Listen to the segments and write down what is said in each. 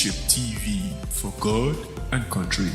Leadership TV for God and country.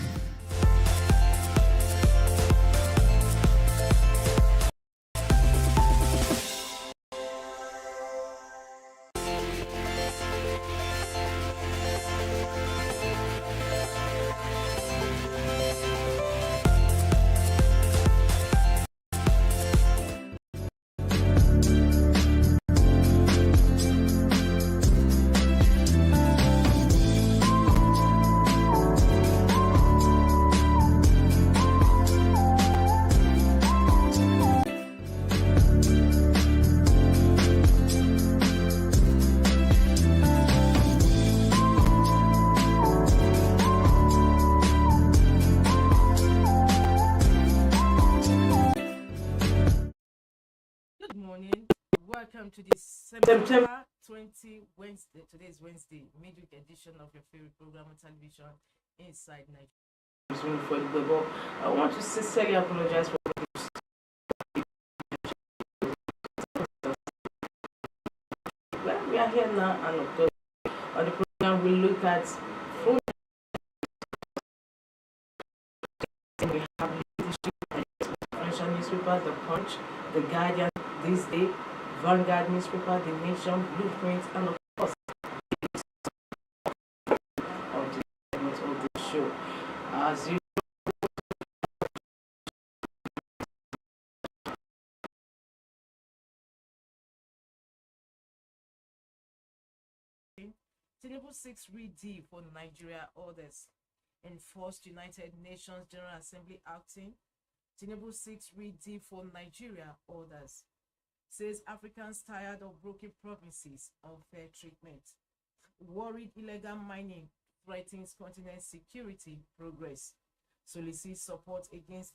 Welcome to this September 20 Wednesday. Today is Wednesday, midweek edition of your favorite program on television, Inside Nigeria. I want to sincerely apologize for well, we are here now, and of course, on the program we look at food. We have leadership, financial newspapers, The Punch, The Guardian, THISDAY, Vanguard newspaper, The Nation, Blueprint, and of course, of the show. As you Tinubu 6 read for Nigeria orders. Enforced United Nations General Assembly acting. Tinubu 6 read for Nigeria orders. Says Africans tired of broken provinces, unfair treatment. Worried illegal mining threatens continent security progress. Solicits support against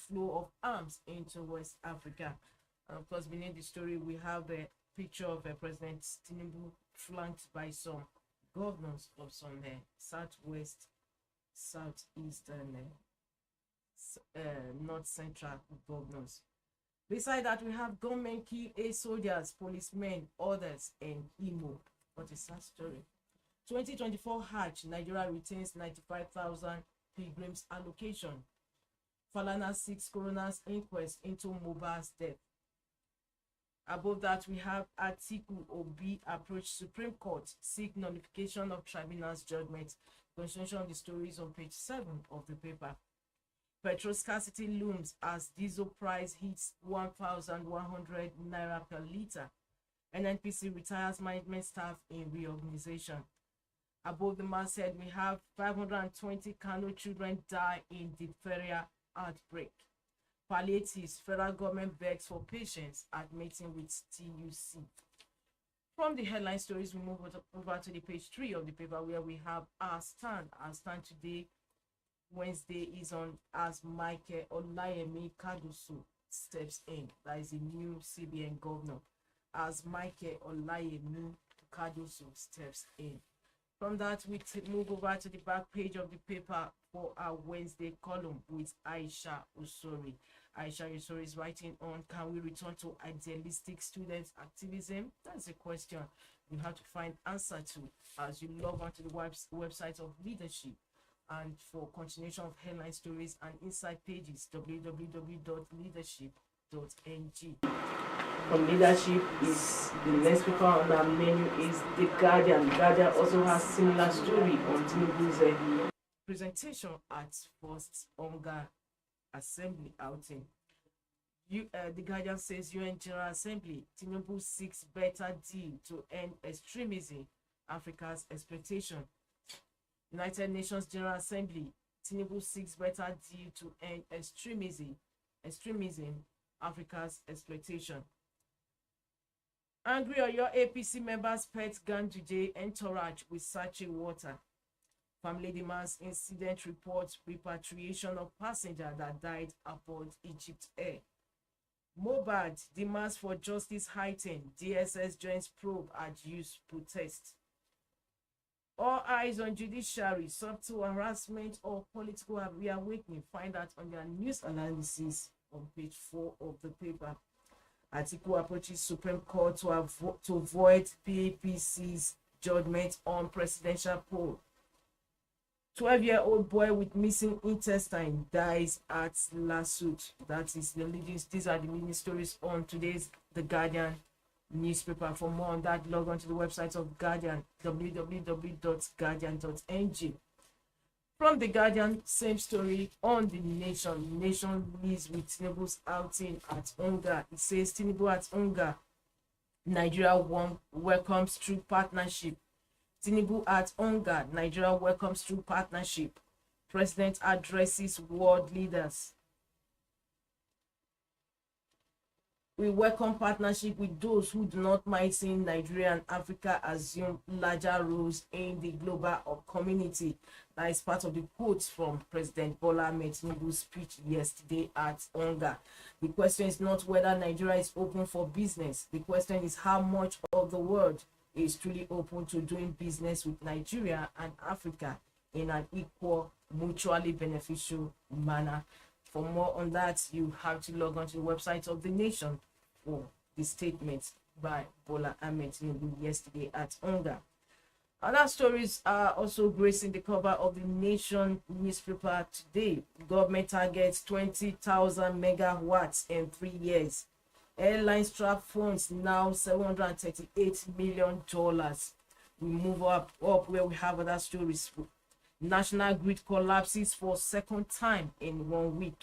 flow of arms into West Africa. And of course, beneath the story, we have a picture of President Tinubu flanked by some governors of some southwest, southeast, and north central governors. Beside that, we have government kill 8 soldiers, policemen, others, and Imo. What a sad story. 2024 Hajj, Nigeria retains 95,000 pilgrims allocation. Falana seeks coroner's inquest into Mohbad's death. Above that, we have Atiku Obi approach Supreme Court, seek nullification of tribunal's judgment. Continuation of the stories on page 7 of the paper. Petrol scarcity looms as diesel price hits 1,100 naira per litre. NNPC retires management staff in reorganization. Above the masthead, we have 520 Kano children die in diphtheria outbreak. Palliatives, federal government begs for patients admitting with TUC. From the headline stories, we move over to the page 3 of the paper where we have our stand. Our stand today, Wednesday, is on as Michael Olayemi Kadusu steps in. That is the new CBN governor. As Michael Olayemi Kadusu steps in. From that, we move over to the back page of the paper for our Wednesday column with Aisha Usori. Aisha Usori is writing on, can we return to idealistic student activism? That's a question you have to find answer to as you log on to the website of Leadership. And for continuation of headline stories and inside pages, www.leadership.ng. From Leadership is the next paper on our menu is The Guardian. The Guardian also has similar story on Tinubu's presentation at first Hunger Assembly outing. The Guardian says UN General Assembly, Tinubu seeks better deal to end extremism, Africa's exploitation. United Nations General Assembly, Tinubu seeks better deal to end extremism, Africa's exploitation. Angry Oyo APC members pet Ganduje entourage with sachet water. Family demands incident report repatriation of passenger that died aboard Egypt Air. Mohbad demands for justice heightened. DSS joins probe at youth protest. All eyes on judiciary, subtle harassment or political reawakening. Find out on their news analysis on page 4 of the paper. Atiku approaches Supreme Court to avoid PAPC's judgment on presidential poll. 12-year-old boy with missing intestine dies at lawsuit. That is the leading. These are the leading stories on today's The Guardian newspaper. For more on that, log on to the website of Guardian, www.guardian.ng. From The Guardian, same story on The Nation. The Nation leads with Tinubu's outing at UNGA. It says Tinubu at UNGA. Nigeria welcomes true partnership. Tinubu at UNGA. Nigeria welcomes true partnership. President addresses world leaders. We welcome partnership with those who do not mind seeing Nigeria and Africa assume larger roles in the global community. That is part of the quotes from President Bola Ahmed Tinubu's speech yesterday at UNGA. The question is not whether Nigeria is open for business. The question is how much of the world is truly open to doing business with Nigeria and Africa in an equal, mutually beneficial manner. For more on that, you have to log on to the website of The Nation for the statement by Bola Ahmed Tinubu yesterday at UNGA. Other stories are also gracing the cover of The Nation newspaper today. Government targets 20,000 megawatts in 3 years. Airlines trap funds now $738 million. We move up where we have other stories. National grid collapses for second time in 1 week.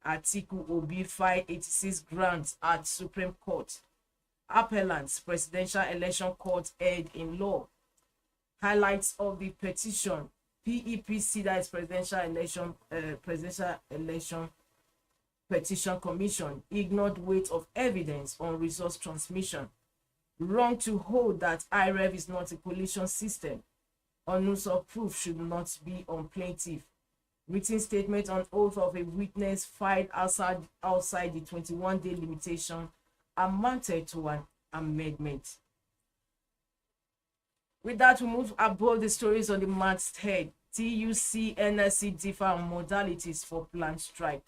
Atiku Obi filed 86 grants at Supreme Court. Appellants Presidential Election Court heard in law. Highlights of the petition. PEPC, that is Presidential Election Petition Commission, ignored weight of evidence on resource transmission. Wrong to hold that IREV is not a coalition system. Onus of proof should not be on plaintiff. Written statement on oath of a witness filed outside the 21-day limitation amounted to an amendment. With that, we move above the stories on the masthead. TUC NSC differ on modalities for planned strike.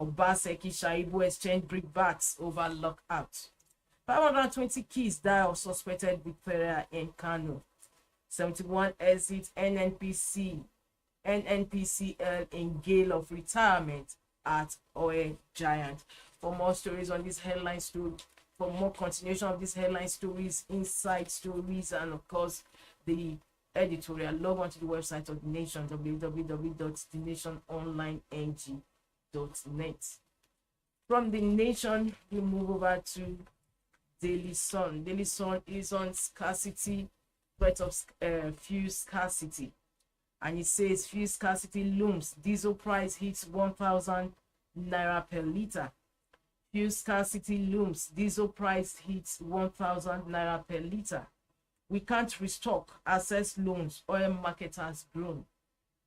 Obaseki Shaibu exchange brickbats over lockout. 520 kids die of suspected diphtheria in Kano. 71 exit NNPCL in gale of retirement at oil giant. For more stories on this headline story, for more continuation of these headline stories, inside stories, and of course the editorial, log on to the website of The Nation, www.thenationonlineng.net. From The Nation, we move over to Daily Sun. Daily Sun is on scarcity, threat of fuel scarcity. And it says fuel scarcity looms. Diesel price hits 1,000 naira per liter. Fuel scarcity looms. Diesel price hits 1,000 naira per liter. We can't restock. Access loans. Oil market has grown.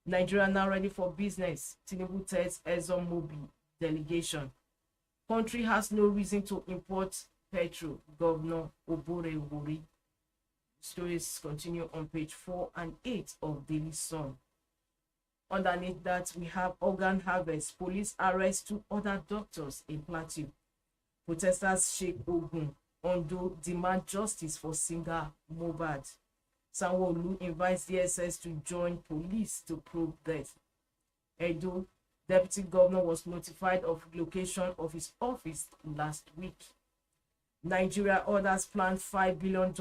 Nigeria now ready for business. Tinubu tells ExxonMobil delegation. Country has no reason to import petrol. Governor Obore Wuri. Stories continue on page 4 and 8 of Daily Sun. Underneath that, we have organ harvest. Police arrest 2 other doctors in Plateau. Protesters shake Ogun. Ondo demand justice for singer Mohbad. Sanwo-Olu invites DSS to join police to probe death. Edo, deputy governor was notified of location of his office last week. Nigeria orders planned $5 billion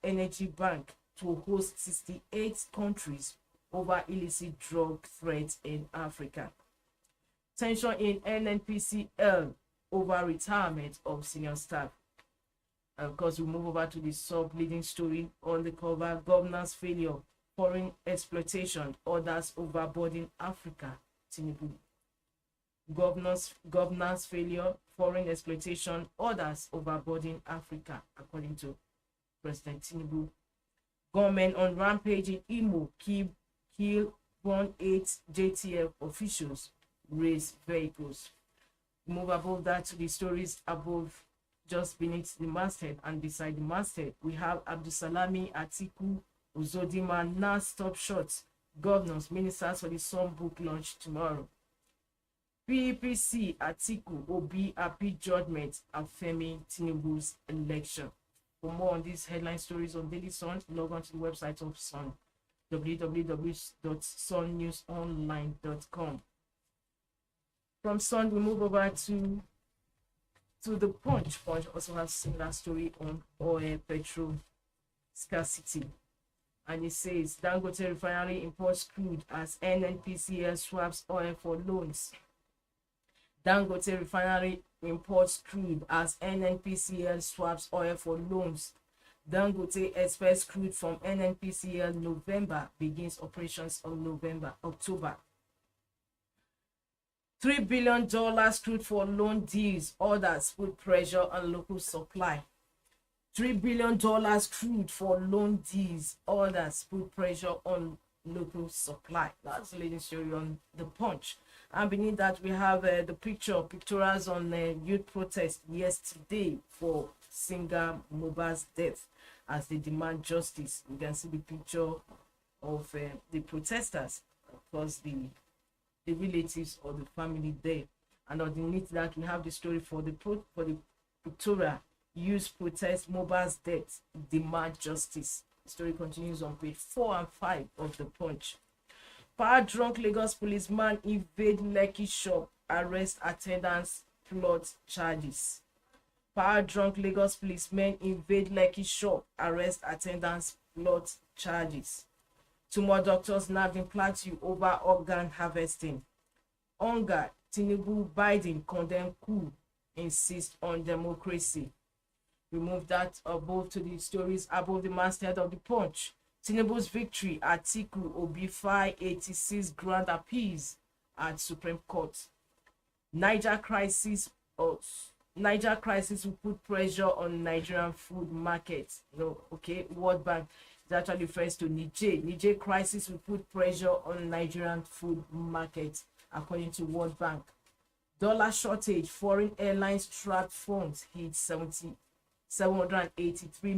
energy bank to host 68 countries over illicit drug threats in Africa. Tension in NNPCL over retirement of senior staff. And of course, we move over to the sub-leading story on the cover. Governance failure, foreign exploitation, orders overburden Africa. Tinubu. Governance failure, foreign exploitation, orders overburden Africa, according to President Tinubu. Government on rampage in Imo, kill 18 JTF officials, raise vehicles. Move above that to the stories above, just beneath the masthead and beside the masthead. We have Abdusalami, Atiku, Uzodinma, now stop short. Governors, ministers for the Sun book launch tomorrow. PEPC, Atiku, Obi, appeal judgment affirming Tinubu's election. For more on these headline stories on Daily Sun, log on to the website of Sun, www.sunnewsonline.com. From Sun, we move over to the Punch. Punch also has similar story on oil, petrol scarcity. And it says Dangote refinery imports crude as NNPCL swaps oil for loans. Dangote refinery imports crude as NNPCL swaps oil for loans. Dangote expects crude from NNPCL November, begins operations on October. $3 billion crude for loan deals, orders put pressure on local supply. $3 billion crude for loan deals, orders put pressure on local supply. That's the latest story on the Punch. And beneath that, we have the pictures on youth protest yesterday for singer Mohbad's death as they demand justice. You can see the picture of the protesters, of course, the relatives or the family there. And underneath that, we have the story for the pictorial youth protest Mohbad's death, demand justice. The story continues on page 4 and 5 of the Punch. Power drunk Lagos policeman invade Lekki shop, arrest attendants, plot charges. Power drunk Lagos policemen invade Lekki shop, arrest attendants, plot charges. 2 more doctors nabbed in Plateau over organ harvesting. Hunger, Tinubu, Biden condemn coup, insist on democracy. We move that above to the stories above the masthead of the Punch. Tinubu's victory, Atiku Obi file 86 grand appeals at Supreme Court. Niger crisis will put pressure on Nigerian food market. World Bank is actually refers to Niger. Niger crisis will put pressure on Nigerian food market, according to World Bank. Dollar shortage, foreign airlines trapped funds hit $783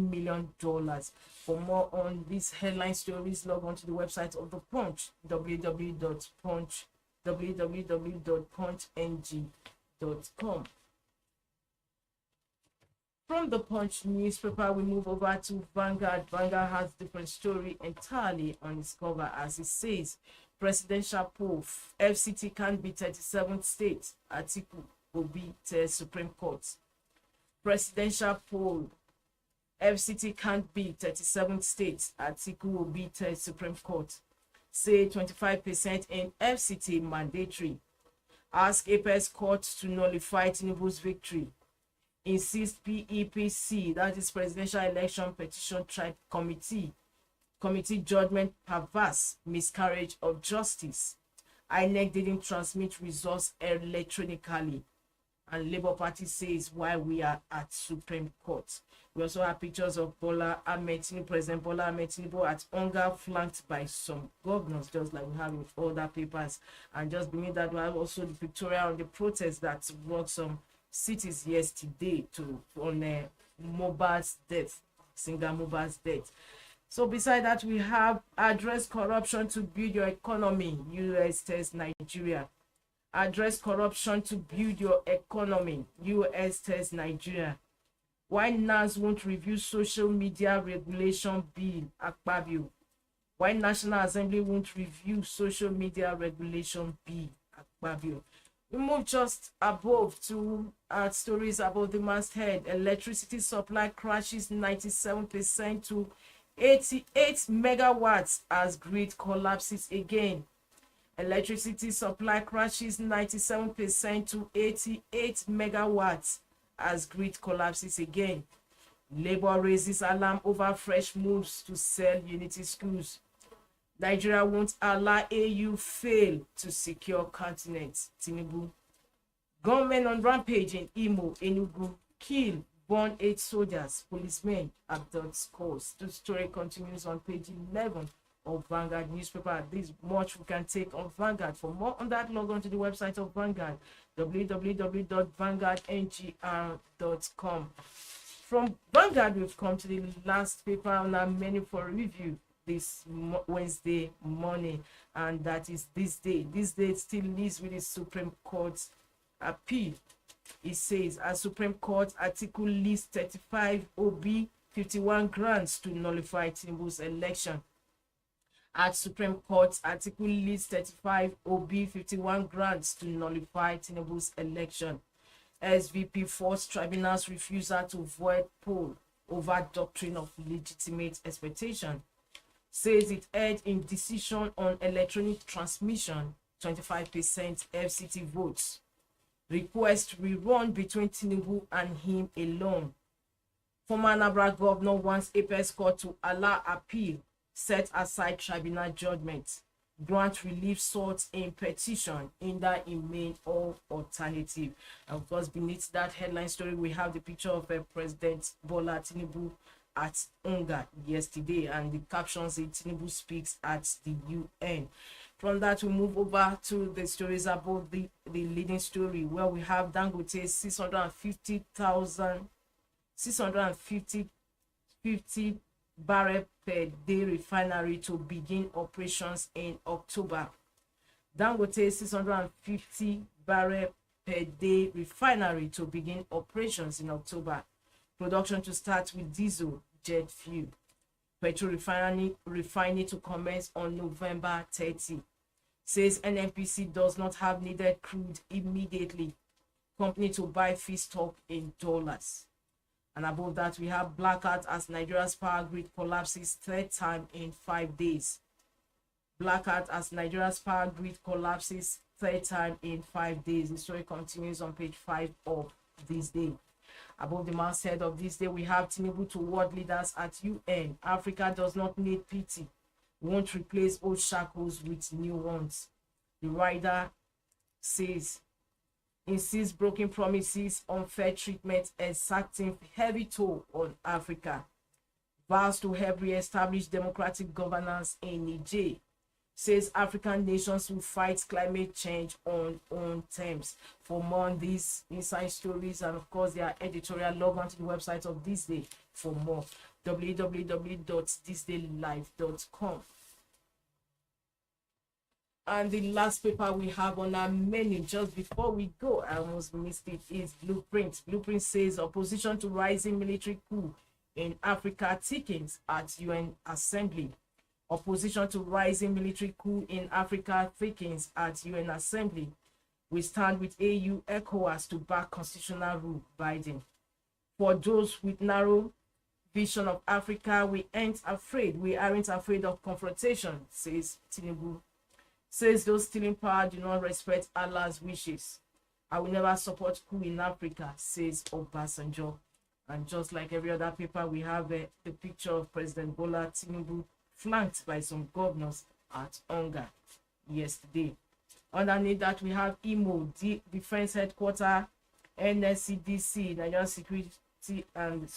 million. For more on these headline stories, log on to the website of the Punch, www.punchng.com. From the Punch newspaper, we move over to Vanguard. Vanguard has different story entirely on its cover as it says, presidential poll, FCT can be 37th state, Atiku Obi tells Supreme Court. Presidential poll, FCT can't be 37th state, Atiku Obi tells Supreme Court. Say 25% in FCT mandatory. Ask Apex Court to nullify Tinubu's victory. Insist PEPC, that is Presidential Election Petition Tribe Committee judgment perverse, miscarriage of justice. INEC didn't transmit results electronically. And Labour Party says why we are at Supreme Court. We also have pictures of President Bola Ahmed Tinubu at Onga, flanked by some governors, just like we have with other papers. And just beneath that, we have also the pictorial on the protest that brought some cities yesterday on Mohbad's death, singer Mohbad's death. So beside that, we have address corruption to build your economy, US tells Nigeria. Address corruption to build your economy, US tells Nigeria. Why NAS won't review social media regulation bill, Akpabio. Why National Assembly won't review social media regulation bill, Akpabio. We move just above to stories about the masthead. Electricity supply crashes 97% to 88 megawatts as grid collapses again. Electricity supply crashes 97% to 88 megawatts as grid collapses again. Labour raises alarm over fresh moves to sell Unity schools. Nigeria won't allow AU fail to secure continent, Tinubu. Gunmen on rampage in Imo, Enugu, kill, burn 8 soldiers, policemen, abduct scores. The story continues on page 11 of Vanguard newspaper. This much we can take on Vanguard. For more on that, log on to the website of Vanguard, www.vanguardngr.com. From Vanguard, we've come to the last paper on our menu for review this Wednesday morning, and that is THISDAY. THISDAY still leads with the Supreme Court's appeal. It says, as Supreme Court article list 35 OB 51 grants to nullify Tinubu's election. At Supreme Court, article lists 35 OB 51 grants to nullify Tinubu's election. SVP forced tribunal's refusal to void poll over doctrine of legitimate expectation. Says it erred in decision on electronic transmission, 25% FCT votes. Request rerun between Tinubu and him alone. Former Anambra governor wants Apex Court to allow appeal, set aside tribunal judgment. Grant relief sought in petition in that main or alternative. And of course, beneath that headline story, we have the picture of President Bola Tinubu at UNGA yesterday, and the caption says Tinubu speaks at the UN. From that, we move over to the stories about the leading story, where we have Dangote 650 barrel per day refinery to begin operations in October. Dangote 650 barrel per day refinery to begin operations in October. Production to start with diesel, jet fuel. Petrol refining to commence on November 30. Says NNPC does not have needed crude immediately. Company to buy feedstock in dollars. And above that, we have blackout as Nigeria's power grid collapses third time in 5 days. Blackout as Nigeria's power grid collapses third time in 5 days. The story continues on page 5 of THISDAY. Above the masthead of THISDAY, we have Tinubu to world leaders at UN. Africa does not need pity. Won't replace old shackles with new ones. The rider says, insists broken promises, unfair treatment, exacting heavy toll on Africa. Vows to help re-establish democratic governance in Niger. Says African nations will fight climate change on own terms. For more on these inside stories and of course their editorial, log on to the website of THISDAY for more. www.thisdaylive.com. And the last paper we have on our menu, just before we go, I almost missed it, is Blueprint. Blueprint says opposition to rising military coup in Africa thickens at UN Assembly. Opposition to rising military coup in Africa thickens at UN Assembly. We stand with AU ECOWAS to back constitutional rule, Biden. For those with narrow vision of Africa, we aren't afraid. We aren't afraid of confrontation, says Tinubu. Says those stealing power do not respect Allah's wishes. I will never support coup in Africa, says Obasanjo. And just like every other paper, we have the picture of President Bola Tinubu flanked by some governors at UNGA yesterday. Underneath that, we have IMO, Defense Headquarters, NSCDC, Nigerian Security and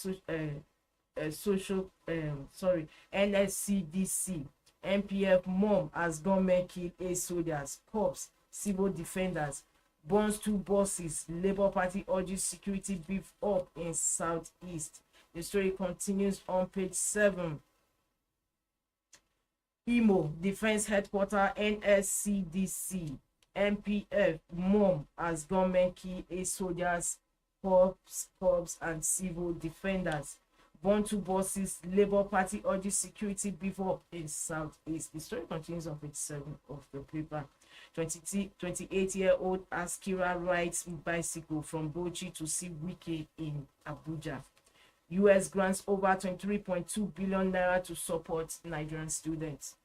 NSCDC. NPF mom as gunmen kill 8 soldiers, cops, civil defenders, burns 2 buses. Labour Party urges security beef up in Southeast. The story continues on page 7. IMO, Defense Headquarters, NSCDC, NPF mom as gunmen kill 8 soldiers, cops, and civil defenders. Burn 2 buses. Labour Party urges security beef up in Southeast. The story continues on page 7 of the paper. 28-year-old Askira rides bicycle from Bauchi to see Wike in Abuja. US grants over 23.2 billion naira to support Nigerian students.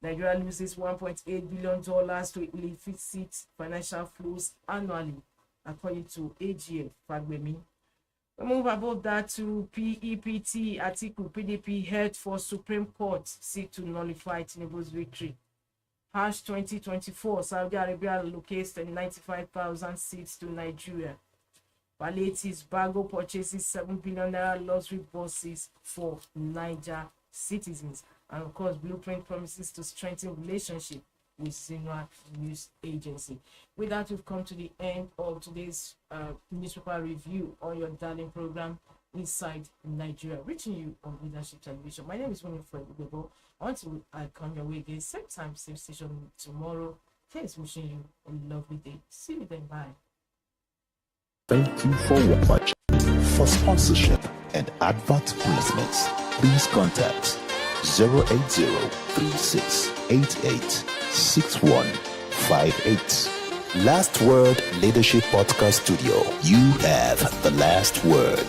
Nigeria loses $1.8 billion to illicit financial flows annually, according to AGF Fagbemi. We move above that to PEPT article. PDP head for Supreme Court seek to nullify Tinubu's victory. Hash 2024, Saudi Arabia allocates 95,000 seats to Nigeria. Palliatives Bago purchases 7 billion naira luxury buses for Niger citizens. And of course, Blueprint promises to strengthen relationship with Sinwa News Agency. With that, we've come to the end of today's newspaper review on your darling program, Inside Nigeria, reaching you on Leadership Television. My name is Winifred Ubebo. Until I come your way again, same time, same station tomorrow. Here's wishing you a lovely day. See you then. Bye. Thank you for watching. For sponsorship, and advert placements, please contact 080-3688-6158. Last Word Leadership Podcast Studio. You have the last word.